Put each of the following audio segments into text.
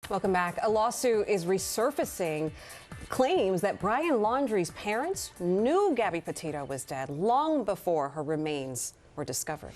Welcome back. A lawsuit is resurfacing claims that Brian Laundries' parents knew Gabby Petito was dead long before her remains were discovered.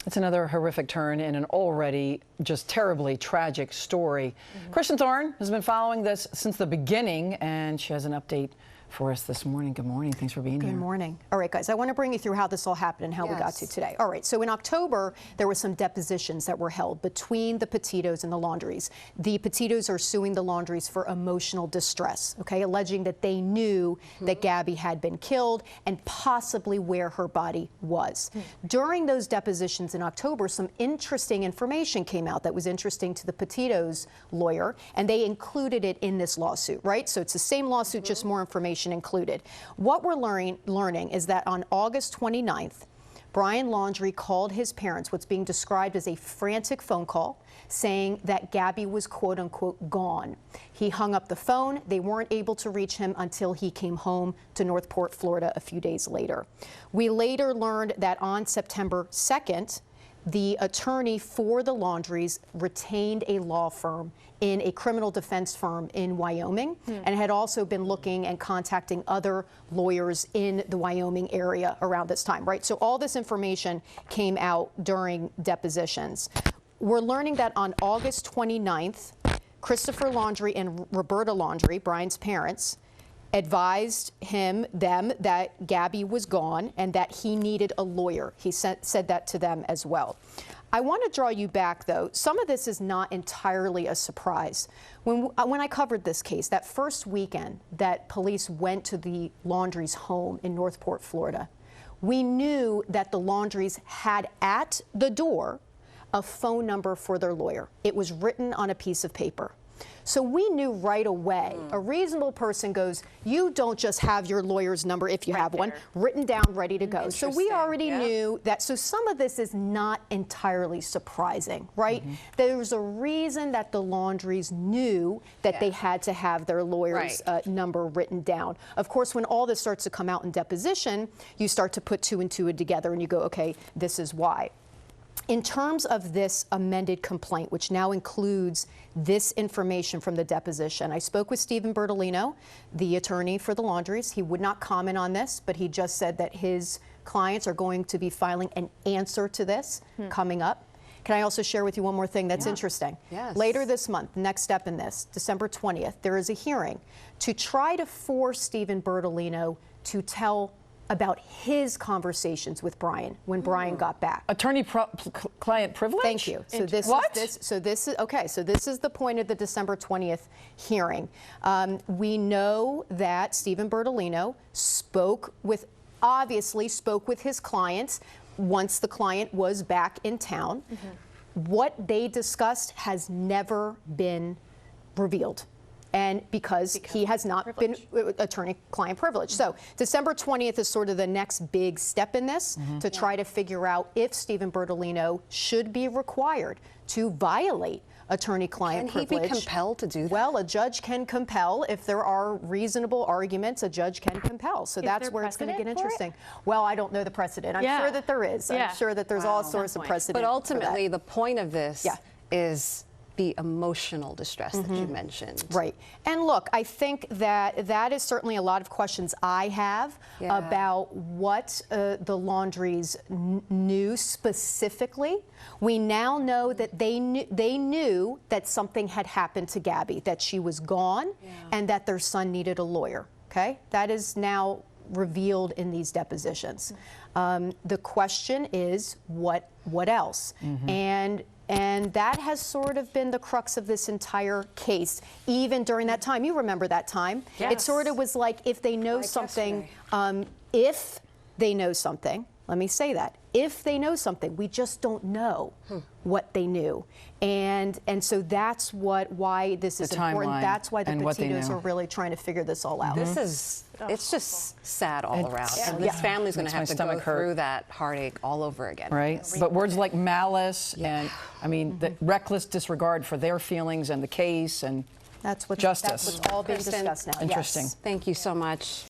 It's another horrific turn in an already just terribly tragic story. Kristin Thorne has been following this since the beginning, and she has an update for us this morning. Good morning. Thanks for being here. Good morning. All right, guys, I want to bring you through how this all happened and how we got to today. All right, so in October, there were some depositions that were held between the Petitos and the Laundries. The Petitos are suing the Laundries for emotional distress, okay, alleging that they knew that Gabby had been killed and possibly where her body was. During those depositions in October, some interesting information came out that was interesting to the Petitos' lawyer, and they included it in this lawsuit, right? So it's the same lawsuit, just more information included. What we're learning is that on August 29th, Brian Laundrie called his parents what's being described as a frantic phone call saying that Gabby was quote unquote gone. He hung up the phone. They weren't able to reach him until he came home to Northport, Florida a few days later. We later learned that on September 2nd, the attorney for the Laundries retained a law firm in a criminal defense firm in Wyoming and had also been looking and contacting other lawyers in the Wyoming area around this time, right? So all this information came out during depositions. We're learning that on August 29th, Christopher Laundrie and Roberta Laundrie, Brian's parents, advised them that Gabby was gone and that he needed a lawyer. He said that to them as well. I want to draw you back, though. Some of this is not entirely a surprise. When I covered this case, that first weekend that police went to the Laundries' home in Northport, Florida, we knew that the Laundries had at the door a phone number for their lawyer. It was written on a piece of paper. So we knew right away, a reasonable person goes, you don't just have your lawyer's number, if you have one, written down, ready to go. So we already knew that. So some of this is not entirely surprising, right? There was a reason that the Laundries knew that they had to have their lawyer's number written down. Of course, when all this starts to come out in deposition, you start to put two and two together and you go, okay, this is why. In terms of this amended complaint, which now includes this information from the deposition, I spoke with Stephen Bertolino, the attorney for the Laundries. He would not comment on this, but he just said that his clients are going to be filing an answer to this coming up. Can I also share with you one more thing that's interesting? Later this month, next step in this, December 20th, there is a hearing to try to force Stephen Bertolino to tell about his conversations with Brian when Brian got back. Attorney-client privilege? Thank you. So this is the point of the December 20th hearing. We know that Stephen Bertolino obviously spoke with his clients once the client was back in town. What they discussed has never been revealed. And because he has not been attorney-client privilege. So December 20th is sort of the next big step in this to try to figure out if Stephen Bertolino should be required to violate attorney-client privilege. Can he be compelled to do that? Well, a judge can compel. If there are reasonable arguments, a judge can compel. So that's where it's going to get interesting. Well, I don't know the precedent. I'm sure that there is. I'm sure that there's all sorts of precedent. But ultimately, the point of this is the emotional distress that you mentioned. Right. And look, I think that is certainly a lot of questions I have about what the Laundries knew specifically. We now know that they knew that something had happened to Gabby, that she was gone, and that their son needed a lawyer. Okay? That is now revealed in these depositions. The question is, what else? And that has sort of been the crux of this entire case, even during that time. You remember that time. It sort of was like, if they know something, let me say that, if they know something, we just don't know what they knew. And so that's why this is important. That's why the Petitos are really trying to figure this all out. It's just sad all around. And this family's going to have to go through that heartache all over again. Right. But words like malice and, I mean, the reckless disregard for their feelings and the case and that's justice. That's what's all being discussed now. Interesting. Thank you so much.